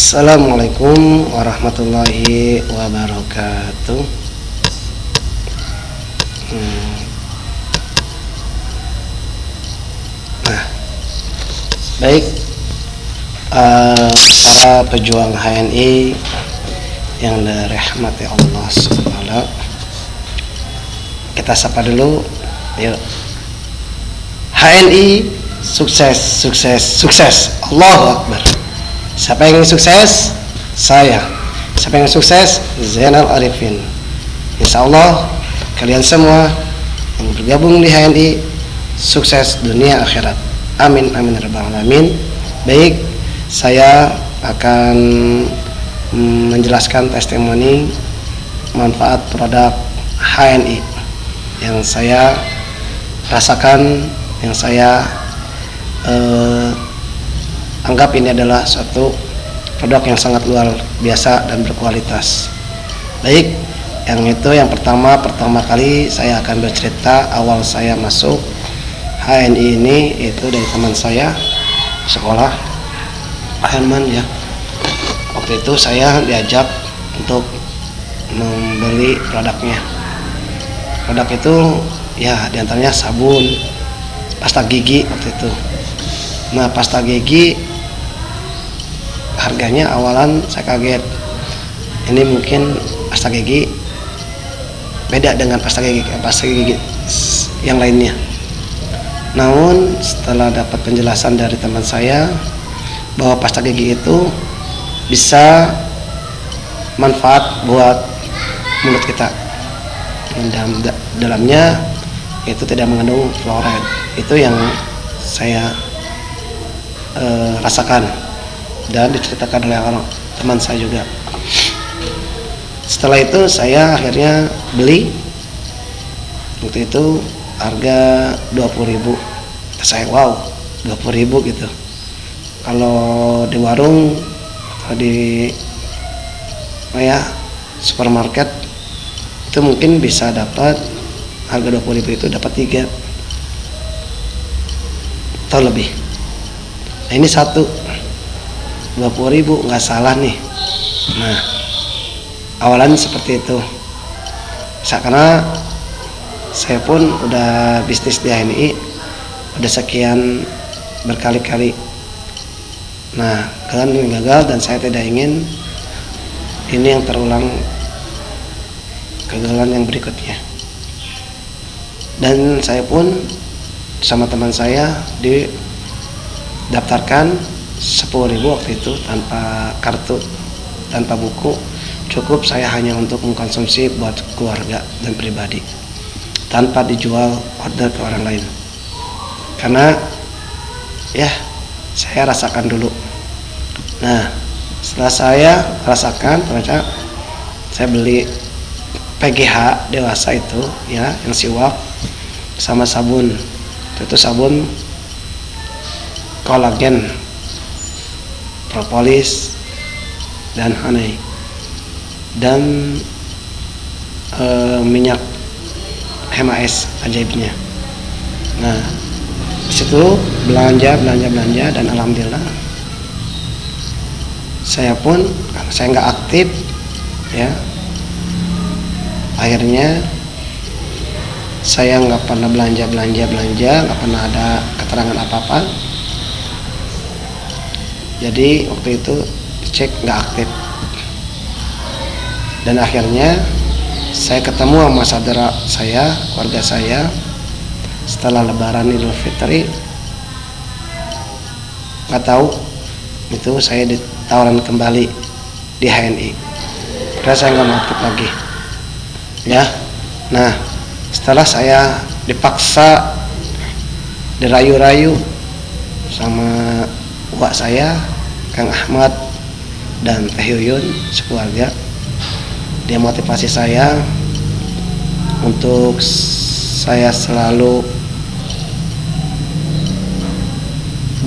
Assalamualaikum warahmatullahi wabarakatuh. Nah, baik, para pejuang HNI yang dirahmati Allah SWT, kita sapa dulu, yuk. HNI sukses, sukses, sukses. Allahu Akbar. Siapa yang ingin sukses? Saya. Siapa yang ingin sukses? Zainal Arifin. Insya Allah kalian semua yang bergabung di HNI sukses dunia akhirat. Amin amin ya rabbal alamin. Baik, saya akan menjelaskan testimoni manfaat produk HNI yang saya rasakan, yang saya anggap ini adalah suatu produk yang sangat luar biasa dan berkualitas. Baik, yang pertama kali saya akan bercerita awal saya masuk HNI ini itu dari teman saya sekolah Herman ya. Waktu itu saya diajak untuk membeli produknya. Produk itu ya diantaranya sabun, pasta gigi waktu itu. Nah, pasta gigi harganya awalan saya kaget, ini mungkin pasta gigi beda dengan pasta gigi yang lainnya. Namun setelah dapat penjelasan dari teman saya bahwa pasta gigi itu bisa manfaat buat mulut kita, dalamnya itu tidak mengandung fluoride. Itu yang saya rasakan dan diceritakan oleh teman saya juga. Setelah itu saya akhirnya beli. Waktu itu harga 20.000. Saya wow, 20.000 gitu. Kalau di warung atau di supermarket itu mungkin bisa dapat harga 20.000 itu dapat 3 atau lebih. Nah, ini 20.000 nggak salah nih. Nah, awalan seperti itu. Karena saya pun udah bisnis di HNI udah sekian berkali-kali. Nah, kan ini gagal dan saya tidak ingin ini yang terulang kegagalan yang berikutnya. Dan saya pun sama teman saya didaftarkan 10.000 waktu itu tanpa kartu, tanpa buku. Cukup saya hanya untuk mengkonsumsi buat keluarga dan pribadi tanpa dijual order ke orang lain. Karena ya saya rasakan dulu. Nah, setelah saya rasakan, ternyata saya beli PGH dewasa itu ya, yang siwak sama sabun. Itu sabun kolagen, propolis dan honey dan minyak HMAS ajaibnya. Nah, disitu belanja dan alhamdulillah saya pun, karena saya nggak aktif ya, akhirnya saya nggak pernah belanja, nggak pernah ada keterangan apa-apa. Jadi waktu itu dicek nggak aktif. Dan akhirnya saya ketemu sama saudara saya, keluarga saya, setelah Lebaran Idul Fitri. Nggak tahu itu saya ditawaran kembali di HNI. Karena saya nggak mau aktif lagi. Ya, nah setelah saya dipaksa, dirayu-rayu sama wak saya, Kang Ahmad dan Teh Yuyun sekeluarga, dia motivasi saya untuk saya selalu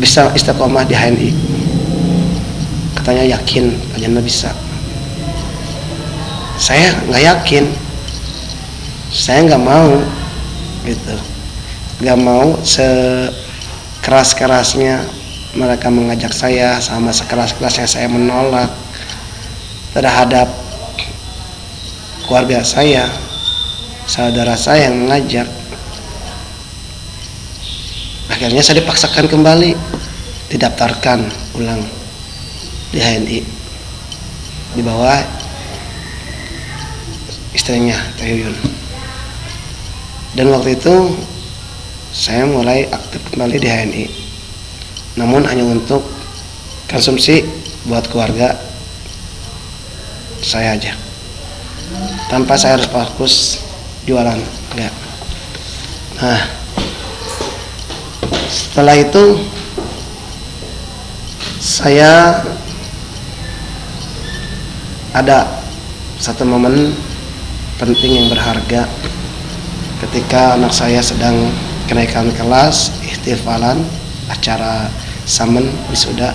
bisa istiqomah di HNI. Katanya yakin, katanya bisa. Saya nggak yakin, saya nggak mau gitu, nggak mau sekeras-kerasnya mereka mengajak saya, sama sekeras-kerasnya saya menolak terhadap keluarga saya, saudara saya yang mengajak, akhirnya saya dipaksakan kembali didaftarkan ulang di HNI di bawah istrinya Teh Yuyun. Dan waktu itu saya mulai aktif kembali di HNI, namun hanya untuk konsumsi buat keluarga saya aja, tanpa saya harus fokus jualan, enggak. Nah, setelah itu saya ada satu momen penting yang berharga ketika anak saya sedang kenaikan kelas, ihtifalan, acara samen wisuda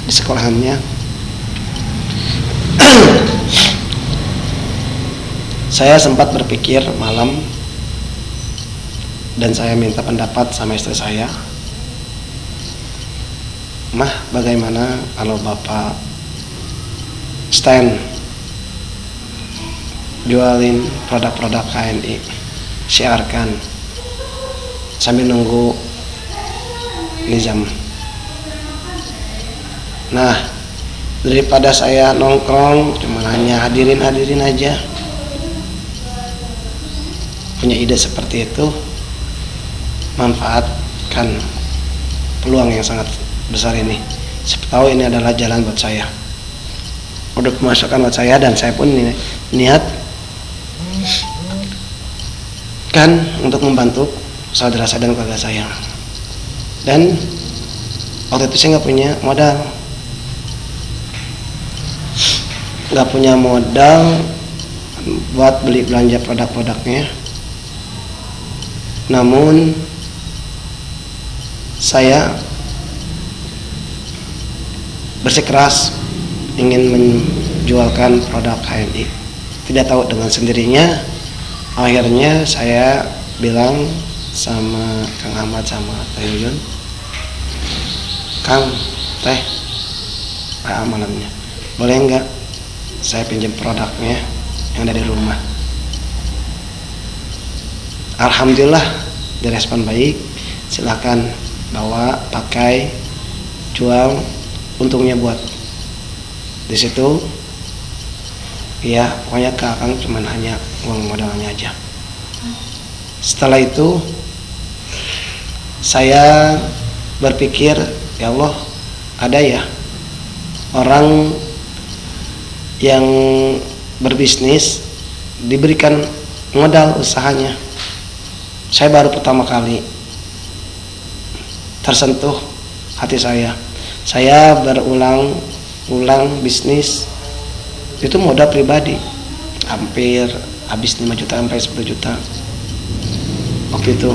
di sekolahannya. Saya sempat berpikir malam dan saya minta pendapat sama istri saya. Mah, bagaimana kalau Bapak stand jualin produk-produk HNI, syiarkan sambil nunggu nizam. Nah, daripada saya nongkrong cuma hanya hadirin aja, punya ide seperti itu, manfaatkan peluang yang sangat besar ini. Saya tahu ini adalah jalan buat saya, udah pemasukan buat saya, dan saya pun niat kan untuk membantu saudara saya dan keluarga saya. Dan waktu itu saya nggak punya modal buat beli belanja produk-produknya. Namun saya bersikeras ingin menjualkan produk HNI. Tidak tahu dengan sendirinya, akhirnya saya bilang sama Kang Ahmad sama Teh Yuyun, Kang, Teh, malamnya boleh nggak saya pinjam produknya yang ada di rumah? Alhamdulillah direspon baik, silakan bawa, pakai, jual, untungnya buat. Di situ ya pokoknya ke Akang cuman hanya uang modalnya aja. Setelah itu saya berpikir, ya Allah, ada ya orang yang berbisnis diberikan modal usahanya. Saya baru pertama kali tersentuh hati saya. Saya berulang bisnis itu modal pribadi, hampir habis 5 juta sampai 10 juta waktu itu,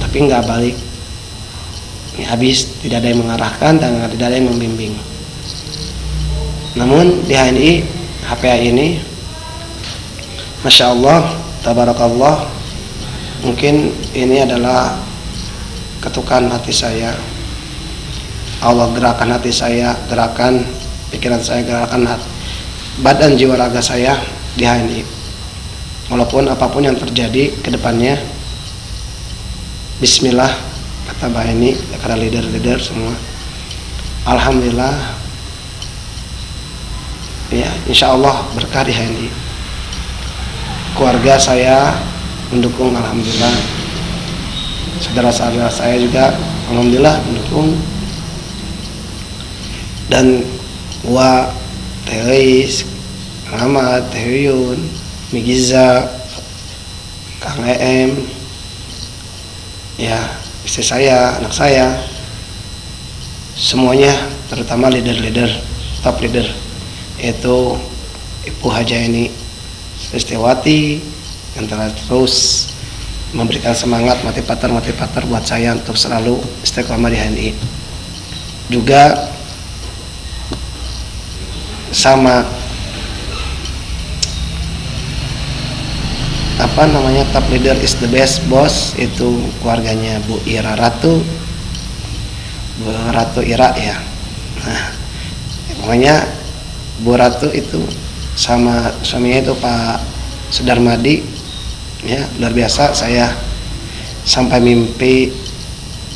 tapi nggak balik, ini habis, tidak ada yang mengarahkan dan tidak ada yang membimbing. Namun di HNI HPA ini, Masya Allah, Tabarakallah, mungkin ini adalah ketukan hati saya. Allah gerakan hati saya, gerakan pikiran saya, gerakan hati, badan jiwa raga saya di HNI. Walaupun apapun yang terjadi ke depannya, bismillah, kata Mbak Eni, kata leader-leader semua, alhamdulillah ya, insya Allah berkah di HNI. Keluarga saya mendukung, alhamdulillah. Saudara-saudara saya juga alhamdulillah mendukung. Dan gua, Teh Eis, Kang Ahmad, Teh Yuyun, Migiza, Kang EM, ya istri saya, anak saya, semuanya, terutama leader-leader, top leader, yaitu Ibu Hajaini Sestiawati, yang telah terus memberikan semangat, motivator buat saya untuk selalu istiqomah di HNI. Juga sama top leader is the best boss, itu keluarganya Bu Ira Ratu, Bu Ratu Ira ya. Nah, pokoknya Bu Ratu itu sama suaminya itu Pak Sudarmadi ya, luar biasa. Saya sampai mimpi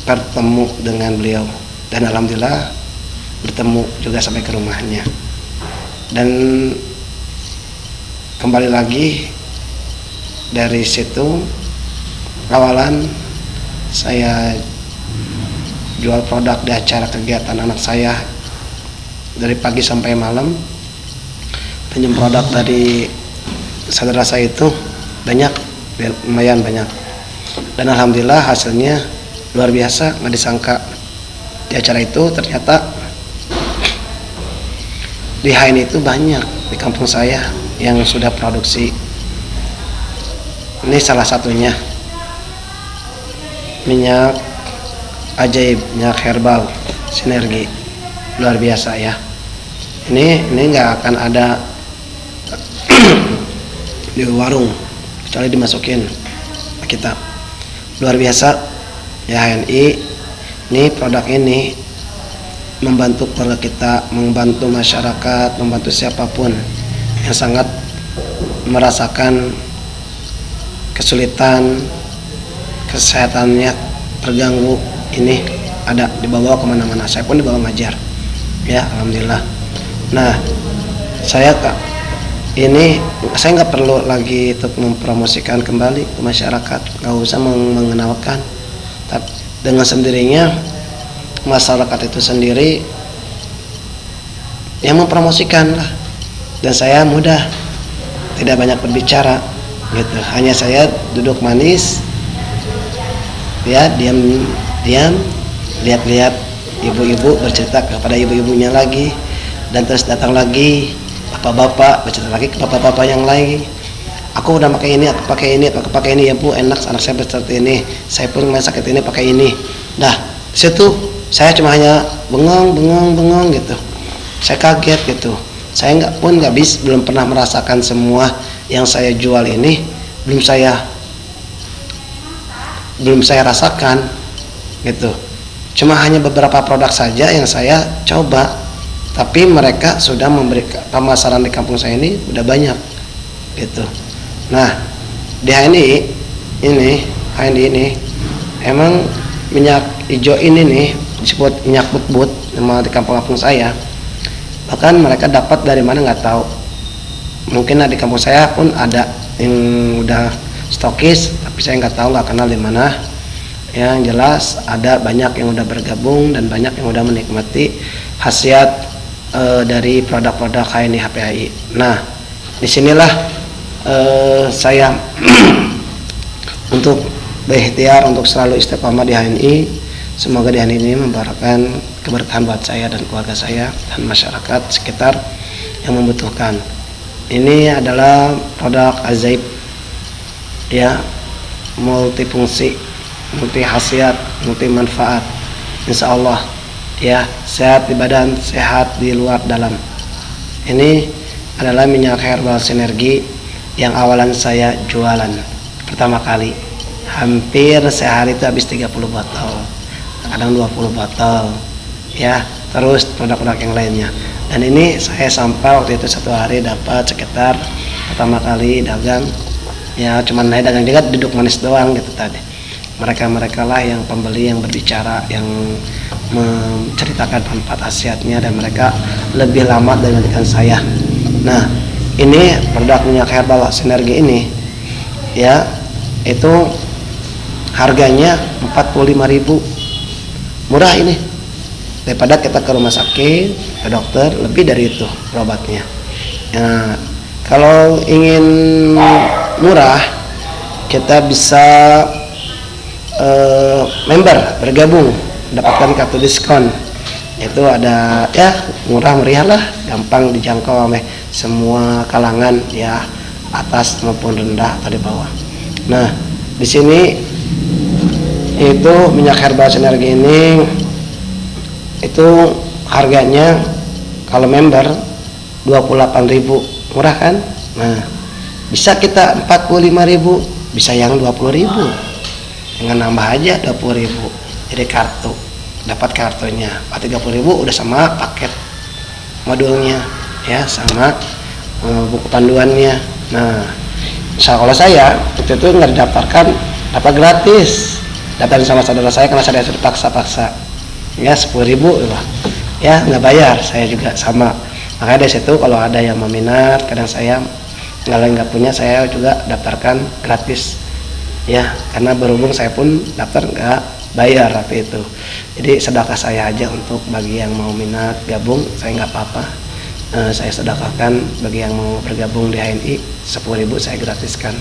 bertemu dengan beliau dan alhamdulillah bertemu juga sampai ke rumahnya. Dan kembali lagi dari situ, awalan saya jual produk di acara kegiatan anak saya dari pagi sampai malam, pinjam produk dari saudara saya itu banyak, lumayan banyak, dan alhamdulillah hasilnya luar biasa. Nggak disangka di acara itu ternyata di HN itu banyak di kampung saya yang sudah produksi. Ini salah satunya minyak ajaib, minyak herbal sinergi, luar biasa ya. Ini nggak akan ada di warung kecuali dimasukin kita, luar biasa ya. HNI ini produk ini membantu keluarga kita, membantu masyarakat, membantu siapapun yang sangat merasakan kesulitan, kesehatannya terganggu. Ini ada dibawa kemana-mana, saya pun dibawa ngajar ya, alhamdulillah. Nah, saya nggak perlu lagi untuk mempromosikan kembali ke masyarakat, nggak usah mengenalkan, tapi dengan sendirinya masyarakat itu sendiri yang mempromosikan lah. Dan saya mudah, tidak banyak berbicara gitu, hanya saya duduk manis ya, diam lihat-lihat ibu-ibu bercerita kepada ibu-ibunya lagi, dan terus datang lagi bapak-bapak bercerita lagi ke bapak-bapak yang lain. Aku udah pakai ini, aku pakai ini ya Bu, enak, anak saya seperti ini, saya pun sakit ini pakai ini. Nah, situ saya cuma hanya bengong gitu, saya kaget gitu. Saya belum pernah merasakan semua yang saya jual ini, belum saya rasakan gitu. Cuma hanya beberapa produk saja yang saya coba, tapi mereka sudah memberikan pemasaran di kampung saya ini udah banyak gitu. Nah, di HNI ini emang minyak hijau ini nih disebut minyak but-but nama di kampung-kampung saya. Bahkan mereka dapat dari mana nggak tahu. Mungkin di kampung saya pun ada yang udah stokis, tapi saya nggak tahu, nggak kenal di mana. Yang jelas ada banyak yang udah bergabung dan banyak yang udah menikmati khasiat dari produk-produk HNI HPHI. Nah, disinilah saya untuk berikhtiar untuk selalu istiqomah di HNI. Semoga di HNI ini membawakan keberkahan buat saya dan keluarga saya dan masyarakat sekitar yang membutuhkan. Ini adalah produk ajaib ya, multifungsi, multi khasiat, multi manfaat, insya Allah ya, sehat di badan, sehat di luar dalam. Ini adalah minyak herbal sinergi yang awalan saya jualan pertama kali, hampir sehari itu habis 30 botol, kadang 20 botol ya, terus produk-produk yang lainnya. Dan ini saya sampai waktu itu satu hari dapat sekitar, pertama kali dagang ya, cuman saya dagang juga duduk manis doang gitu tadi. Mereka lah yang pembeli, yang berbicara, yang menceritakan manfaat khasiatnya, dan mereka lebih lama dibandingkan saya. Nah, ini produk minyak herbal sinergi ini ya, itu harganya 45.000, murah ini, daripada kita ke rumah sakit, ke dokter, lebih dari itu berobatnya. Nah, kalau ingin murah, kita bisa member, bergabung, mendapatkan kartu diskon. Itu ada ya, murah meriah lah, gampang dijangkau oleh semua kalangan ya, atas maupun rendah atau di bawah. Nah, di sini itu minyak herbal sinergi ini itu harganya kalau member 28.000, murah kan? Nah, bisa kita 45.000, bisa yang 20.000, dengan nambah aja 20.000 jadi kartu. dapat kartunya. 30.000 udah sama paket modulnya ya, sama buku panduannya. Nah, kalau saya waktu itu nggak didaftarkan, dapat gratis, daftarin sama saudara saya karena saya sudah paksa-paksa ya, 10.000 ya, nggak bayar. Saya juga sama, makanya dari situ kalau ada yang meminat, kadang saya nggak punya, saya juga daftarkan gratis ya, karena berhubung saya pun daftar nggak bayar waktu itu. Jadi sedekah saya aja untuk bagi yang mau minat gabung, saya nggak apa-apa, saya sedekahkan bagi yang mau bergabung di HNI. 10.000 saya gratiskan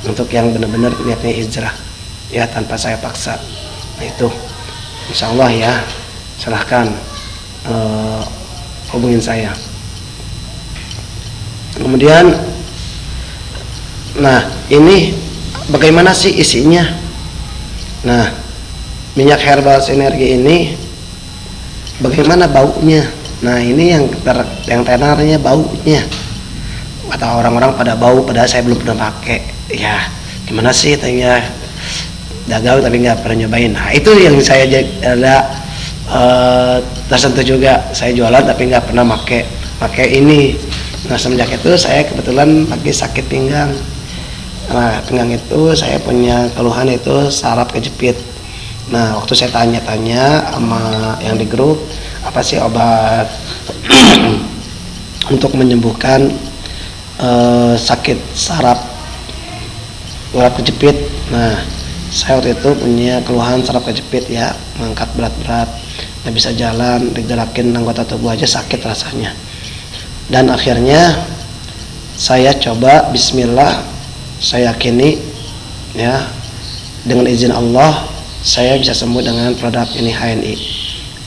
untuk yang benar-benar niatnya hijrah ya, tanpa saya paksa. Nah itu insya Allah ya, silahkan hubungin saya. Kemudian nah ini bagaimana sih isinya? Nah, minyak herbal sinergi ini bagaimana baunya? Nah, ini yang tenarnya baunya. Kata orang-orang pada bau, padahal saya belum pernah pakai. Ya, gimana sih tanya? Dagang tapi nggak pernah nyobain. Nah, itu yang saya ada tersentuh juga. Saya jualan tapi nggak pernah pakai ini. Nah, semenjak itu saya kebetulan lagi sakit pinggang. Nah, pinggang itu saya punya keluhan itu saraf kejepit. Nah, waktu saya tanya-tanya sama yang di grup, apa sih obat untuk menyembuhkan sakit saraf kejepit. Nah, saya waktu itu punya keluhan saraf kejepit ya, mengangkat berat-berat, nggak bisa jalan, digerakin anggota tubuh aja sakit rasanya. Dan akhirnya saya coba bismillah, saya yakini ya, dengan izin Allah saya bisa sembuh dengan produk ini HNI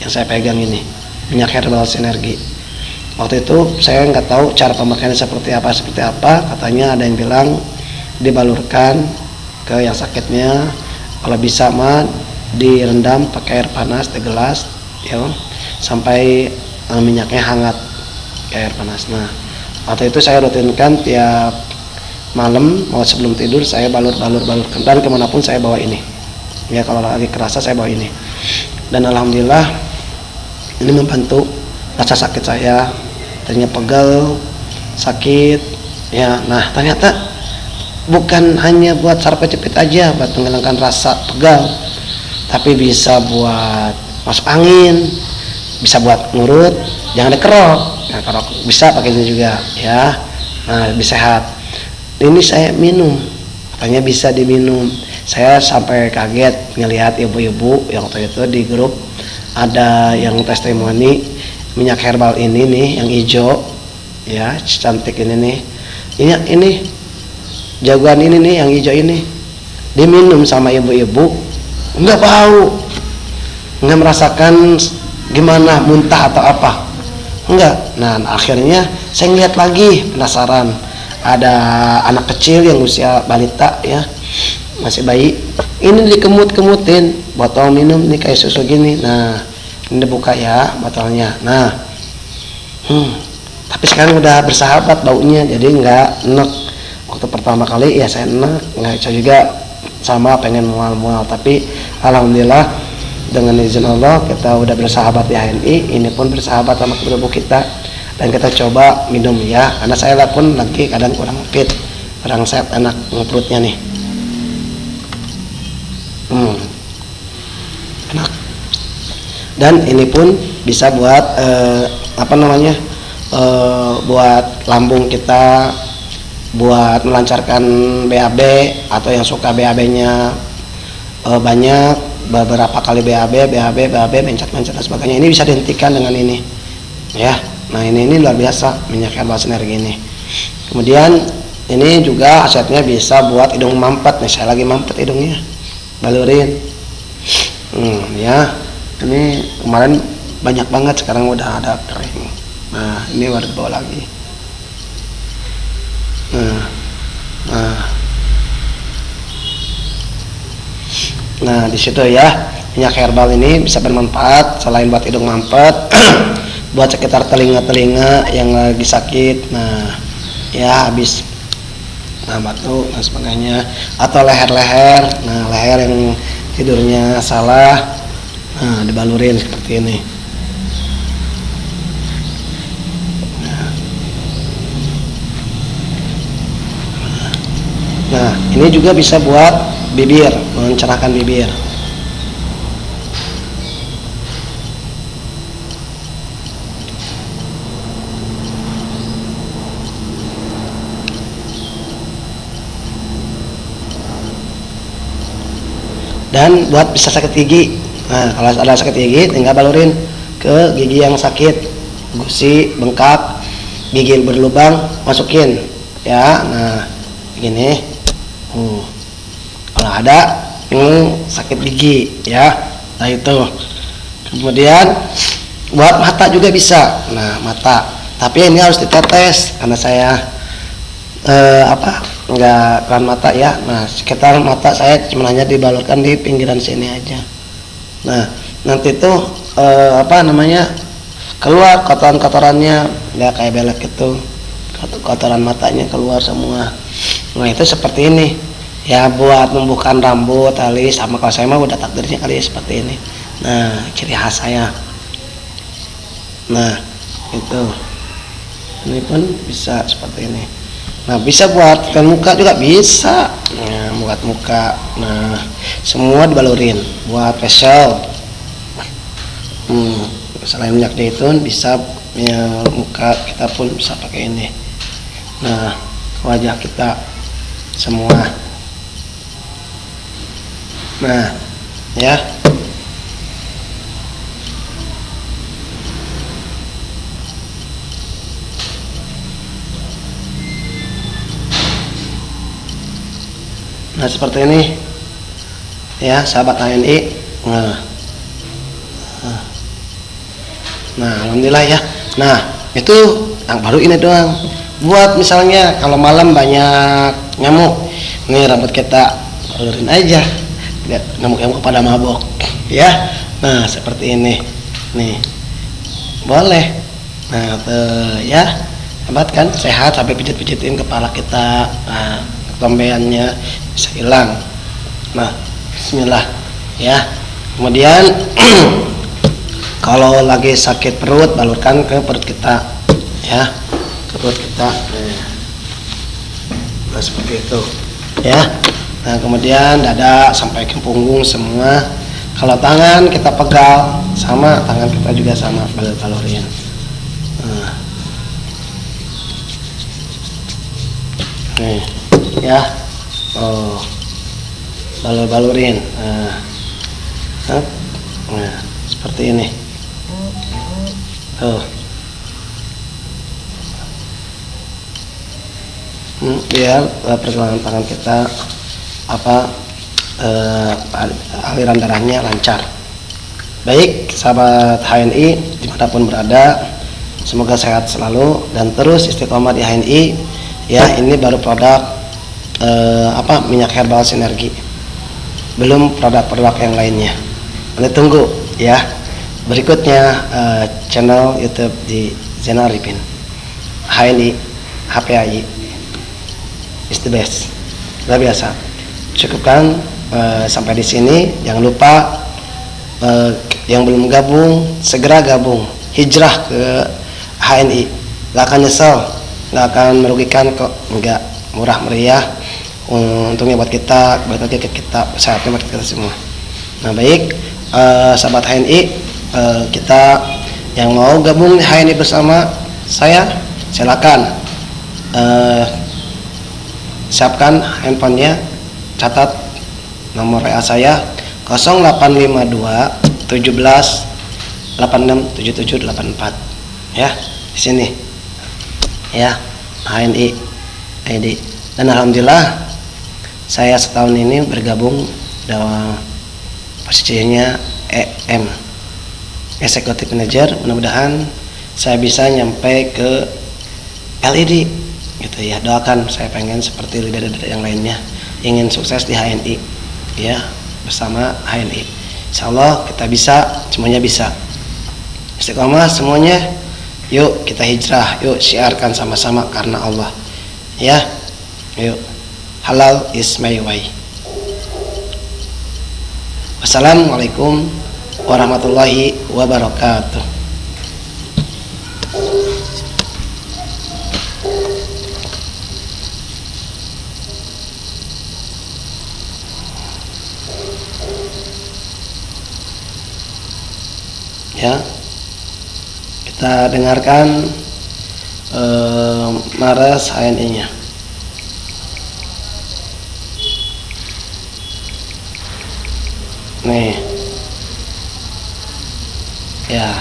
yang saya pegang ini, minyak herbal sinergi. Waktu itu saya nggak tahu cara pemakaiannya seperti apa, katanya ada yang bilang dibalurkan ke yang sakitnya, kalau bisa mah direndam pakai air panas di gelas ya, sampai minyaknya hangat kayak air panas. Nah, waktu itu saya rutinkan tiap malam mau sebelum tidur saya balurkan, dan kemanapun saya bawa ini ya, kalau lagi kerasa saya bawa ini, dan alhamdulillah ini membantu rasa sakit saya, tadinya pegal sakit ya. Nah, ternyata bukan hanya buat saraf kejepit aja, buat menghilangkan rasa pegal, tapi bisa buat masuk angin, bisa buat ngurut, jangan dikerok. Nah, kalau bisa pakai ini juga ya. Nah, lebih sehat. Ini saya minum, katanya bisa diminum. Saya sampai kaget ngelihat ibu-ibu yang waktu itu di grup ada yang testimoni minyak herbal ini nih, yang hijau ya, cantik ini nih. Ini jagoan ini nih, yang hijau ini diminum sama ibu-ibu, nggak bau, nggak merasakan gimana muntah atau apa, enggak. Nah, akhirnya saya ngeliat lagi, penasaran. Ada anak kecil yang usia balita ya, masih bayi, ini dikemut-kemutin botol minum nih kayak susu gini. Nah, ini dibuka ya botolnya. Nah, tapi sekarang udah bersahabat baunya, jadi nggak enek. Waktu pertama kali ya saya enek, nggak, saya juga sama pengen mual-mual, tapi alhamdulillah dengan izin Allah kita udah bersahabat di HNI, ini pun bersahabat sama tubuh kita, dan kita coba minum ya, karena saya pun lagi kadang kurang fit, kurang sehat, enak perutnya nih, enak. Dan ini pun bisa buat buat lambung kita, buat melancarkan BAB, atau yang suka BAB-nya banyak, beberapa kali BAB, mencet-mencet dan sebagainya, ini bisa dihentikan dengan ini ya. Nah, ini luar biasa minyak herbal sinergi ini. Kemudian ini juga asetnya bisa buat hidung mampet nih, saya lagi mampet hidungnya, balurin ya. Ini kemarin banyak banget, sekarang udah ada kering. Nah, ini baru dibawa lagi. Nah, di situ ya, minyak herbal ini bisa bermanfaat selain buat hidung mampet, buat sekitar telinga-telinga yang lagi sakit. Nah, ya habis batuk dan sebagainya, atau leher-leher. Nah, leher yang tidurnya salah Nah, dibalurin seperti ini. Nah, ini juga bisa buat bibir, mencerahkan bibir. Dan buat bisa sakit gigi. Nah, kalau ada sakit gigi tinggal balurin ke gigi yang sakit, gusi, bengkak, gigi berlubang, masukin ya. Nah, begini. Kalau ada yang sakit gigi ya. Nah, itu. Kemudian buat mata juga bisa. Nah, mata. Tapi ini harus ditetes karena saya enggak keran mata ya. Nah, sekitar mata saya cuma hanya dibalurkan di pinggiran sini aja. Nah, nanti tuh keluar kotoran-kotorannya ya, kayak belek gitu, kotoran matanya keluar semua. Nah, itu seperti ini ya, buat membuhkan rambut, alis, sama kalau saya mah udah takdirnya kali ya seperti ini. Nah, ciri khas saya. Nah, itu ini pun bisa seperti ini. Nah, bisa buat muka juga bisa. Nah, buat muka. Nah, semua dibalurin. Buat facial. Selain minyak zaitun bisa ya, muka kita pun bisa pakai ini. Nah, wajah kita semua. Nah, ya. Nah, seperti ini ya, sahabat HNI. Nah, alhamdulillah ya. Nah, itu yang baru ini doang. Buat misalnya kalau malam banyak nyamuk, nih rambut kita balurin aja, nyamuk-nyamuk pada mabok ya. Nah, seperti ini nih, boleh. Nah, ya, hebat kan, sehat, sampai pijit-pijitin kepala kita. Nah, ketombeannya bisa hilang. Nah, bismillah ya. Kemudian kalau lagi sakit perut, balurkan ke perut kita ya, ke perut kita. Nah, seperti itu ya. Nah, kemudian dada sampai ke punggung semua. Kalau tangan kita pegal, sama tangan kita juga sama, balurin. Nah, nih ya, balurin. Nah, seperti ini. Tuh. Biar pergelangan tangan kita aliran darahnya lancar. Baik, sahabat HNI dimanapun berada, semoga sehat selalu dan terus istiqomah di HNI ya. Ini baru produk minyak herbal sinergi, belum produk-produk yang lainnya. Anda tunggu ya. Berikutnya channel YouTube di Zainal Arifin HNI HPAI is the best. Luar biasa. Cukupkan sampai di sini. Jangan lupa yang belum gabung segera gabung, hijrah ke HNI. Gak akan nyesel, gak akan merugikan kok, enggak, murah meriah. Untungnya buat kita, berarti kita sehatnya buat kita semua. Nah, baik, sahabat HNI, kita yang mau gabung HNI bersama saya, silakan siapkan handphonenya, catat nomor WA saya 0852 17 86 77 84 ya, di sini ya, HNI ID. Dan alhamdulillah saya setahun ini bergabung dalam posisinya EM, Executive Manager. Mudah-mudahan saya bisa nyampe ke LED gitu ya. Doakan, saya pengen seperti leader-leader yang lainnya, ingin sukses di HNI ya, bersama HNI. Insyaallah kita bisa, semuanya bisa. Istiqomah semuanya. Yuk kita hijrah, yuk syiarkan sama-sama karena Allah ya. Yuk, halal is my way. Wassalamualaikum warahmatullahi wabarakatuh. Ya, kita dengarkan Mares HNI-nya. Nih, ya.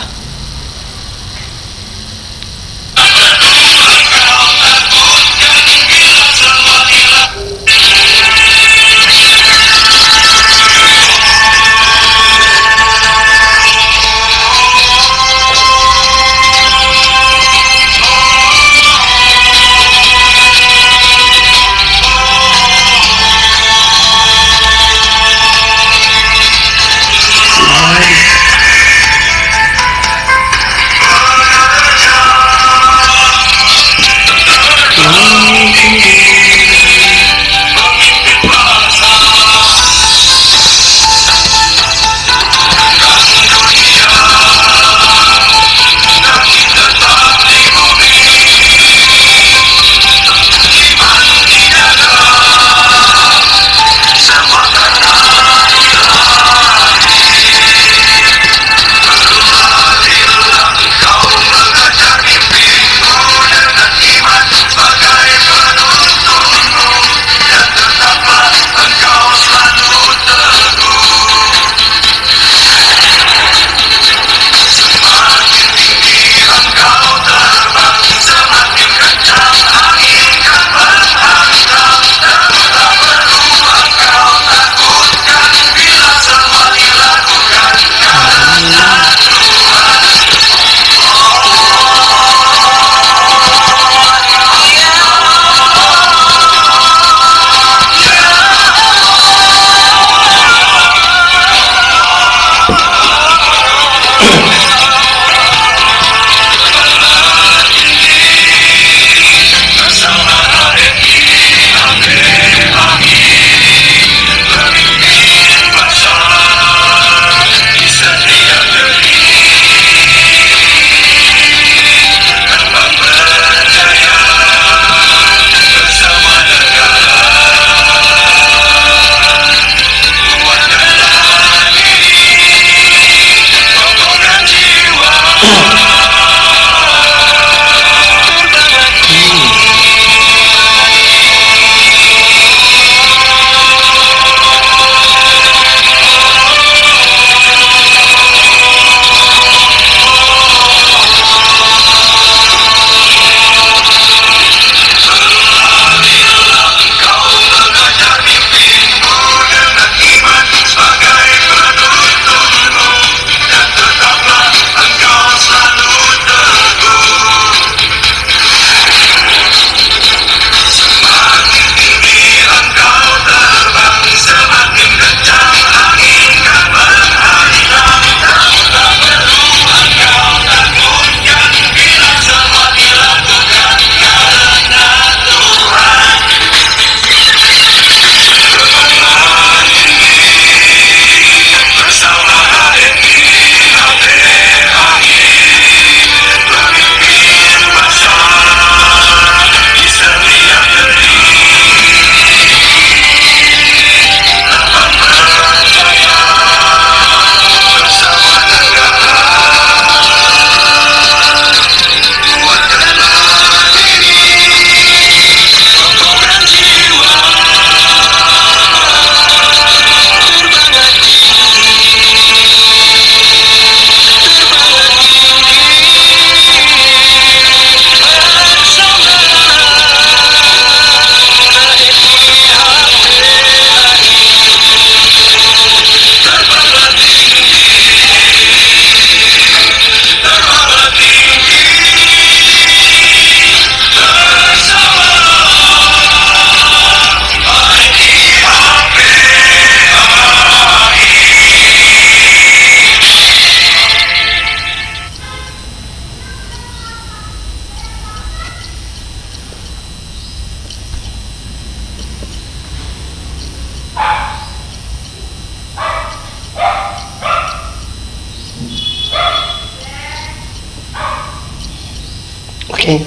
Oke.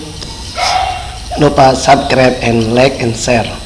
Lupa subscribe and like and share.